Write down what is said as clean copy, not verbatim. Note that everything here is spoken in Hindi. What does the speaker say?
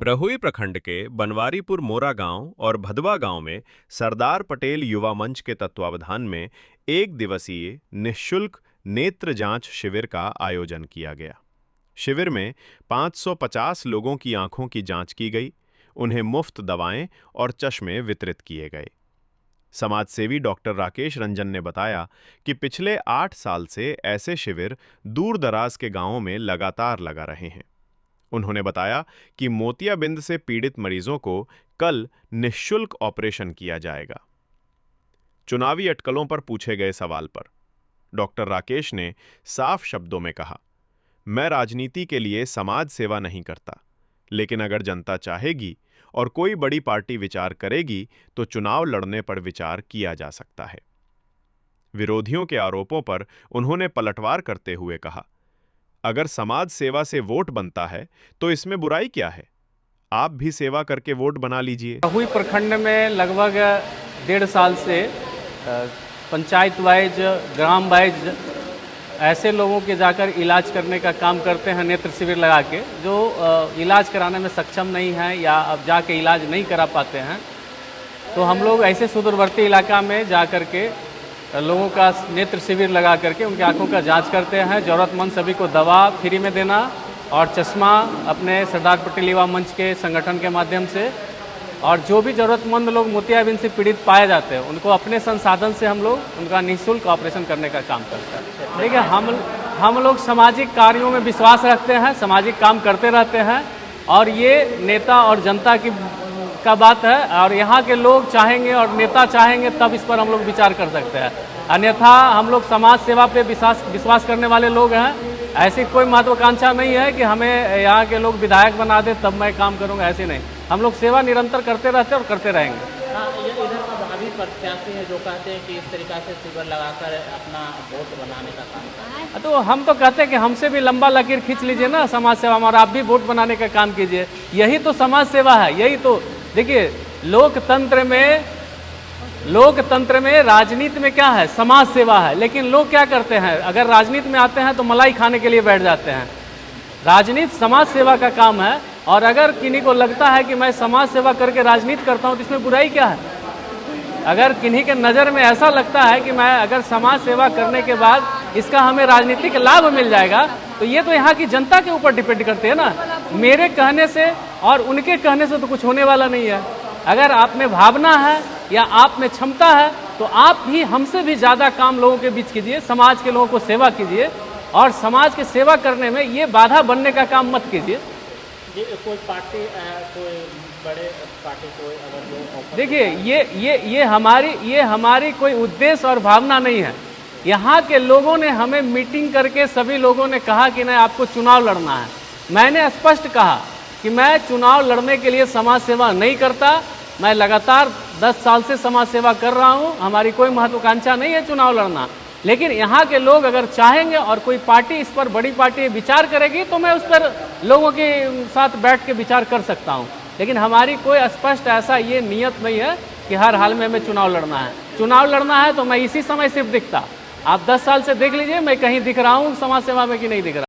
ब्रहुई प्रखंड के बनवारीपुर मोरा गांव और भदवा गांव में सरदार पटेल युवा मंच के तत्वावधान में एक दिवसीय निःशुल्क नेत्र जांच शिविर का आयोजन किया गया। शिविर में 550 लोगों की आंखों की जांच की गई, उन्हें मुफ्त दवाएं और चश्मे वितरित किए गए। समाजसेवी डॉक्टर राकेश रंजन ने बताया कि पिछले 8 साल से ऐसे शिविर दूर दराज के गांवों में लगातार लगा रहे हैं। उन्होंने बताया कि मोतियाबिंद से पीड़ित मरीजों को कल निःशुल्क ऑपरेशन किया जाएगा। चुनावी अटकलों पर पूछे गए सवाल पर डॉक्टर राकेश ने साफ शब्दों में कहा, मैं राजनीति के लिए समाज सेवा नहीं करता, लेकिन अगर जनता चाहेगी और कोई बड़ी पार्टी विचार करेगी तो चुनाव लड़ने पर विचार किया जा सकता है। विरोधियों के आरोपों पर उन्होंने पलटवार करते हुए कहा, अगर समाज सेवा से वोट बनता है तो इसमें बुराई क्या है? आप भी सेवा करके वोट बना लीजिए। ब्रहुई प्रखंड में लगभग 1.5 साल से पंचायत वाइज, ग्राम वाइज ऐसे लोगों के जाकर इलाज करने का काम करते हैं, नेत्र शिविर लगा के, जो इलाज कराने में सक्षम नहीं है या अब जाके इलाज नहीं करा पाते हैं। तो हम लोग ऐसे सुदूरवर्ती इलाका में जा कर के लोगों का नेत्र शिविर लगा करके उनकी आंखों का जांच करते हैं। ज़रूरतमंद सभी को दवा फ्री में देना और चश्मा अपने सरदार पटेल युवा मंच के संगठन के माध्यम से, और जो भी ज़रूरतमंद लोग मोतियाबिंद से पीड़ित पाए जाते हैं उनको अपने संसाधन से हम लोग उनका निःशुल्क ऑपरेशन करने का काम करते हैं। देखिए, हम लोग सामाजिक कार्यों में विश्वास रखते हैं, सामाजिक काम करते रहते हैं, और ये नेता और जनता का बात है, और यहाँ के लोग चाहेंगे और नेता चाहेंगे तब इस पर हम लोग विचार कर सकते हैं। अन्यथा हम लोग समाज सेवा पे विश्वास करने वाले लोग हैं। ऐसी कोई महत्वाकांक्षा नहीं है कि हमें यहाँ के लोग विधायक बना दे तब मैं काम करूँगा, ऐसे नहीं। हम लोग सेवा निरंतर करते रहते हैं और करते रहेंगे। हाँ, ये इधर का भावी प्रत्याशी है जो कहते हैं कि इस तरीक़ा से शिविर लगाकर अपना वोट बनाने का काम करते हैं। तो हम तो कहते हैं कि हमसे भी लंबा लकीर खींच लीजिए ना समाज सेवा में, और आप भी वोट बनाने का काम कीजिए। यही तो समाज सेवा है। यही तो देखिए, लोकतंत्र में राजनीति में क्या है? समाज सेवा है। लेकिन लोग क्या करते हैं, अगर राजनीति में आते हैं तो मलाई खाने के लिए बैठ जाते हैं। राजनीति समाज सेवा का काम है, और अगर किन्हीं को लगता है कि मैं समाज सेवा करके राजनीति करता हूं तो इसमें बुराई क्या है? अगर किन्हीं के नज़र में ऐसा लगता है कि मैं अगर समाज सेवा करने के बाद इसका हमें राजनीतिक लाभ मिल जाएगा, तो ये तो यहाँ की जनता के ऊपर डिपेंड करते हैं ना। मेरे कहने से और उनके कहने से तो कुछ होने वाला नहीं है। अगर आप में भावना है या आप में क्षमता है तो आप भी हमसे भी ज़्यादा काम लोगों के बीच कीजिए, समाज के लोगों को सेवा कीजिए, और समाज की सेवा करने में ये बाधा बनने का काम मत कीजिए। कोई पार्टी, कोई बड़े पार्टी, कोई अगर जो देखिए, ये हमारी कोई उद्देश्य और भावना नहीं है। यहाँ के लोगों ने हमें मीटिंग करके सभी लोगों ने कहा कि नहीं, आपको चुनाव लड़ना है। मैंने स्पष्ट कहा कि मैं चुनाव लड़ने के लिए समाज सेवा नहीं करता। मैं लगातार 10 साल से समाज सेवा कर रहा हूँ। हमारी कोई महत्वाकांक्षा नहीं है चुनाव लड़ना। लेकिन यहाँ के लोग अगर चाहेंगे और कोई पार्टी इस पर, बड़ी पार्टी विचार करेगी, तो मैं उस पर लोगों के साथ बैठ के विचार कर सकता हूँ। लेकिन हमारी कोई स्पष्ट ऐसा ये नियत नहीं है कि हर हाल में हमें चुनाव लड़ना है। चुनाव लड़ना है तो मैं इसी समय सिर्फ दिखता। आप 10 साल से देख लीजिए, मैं कहीं दिख रहा हूँ समाज सेवा में कि नहीं दिख रहा।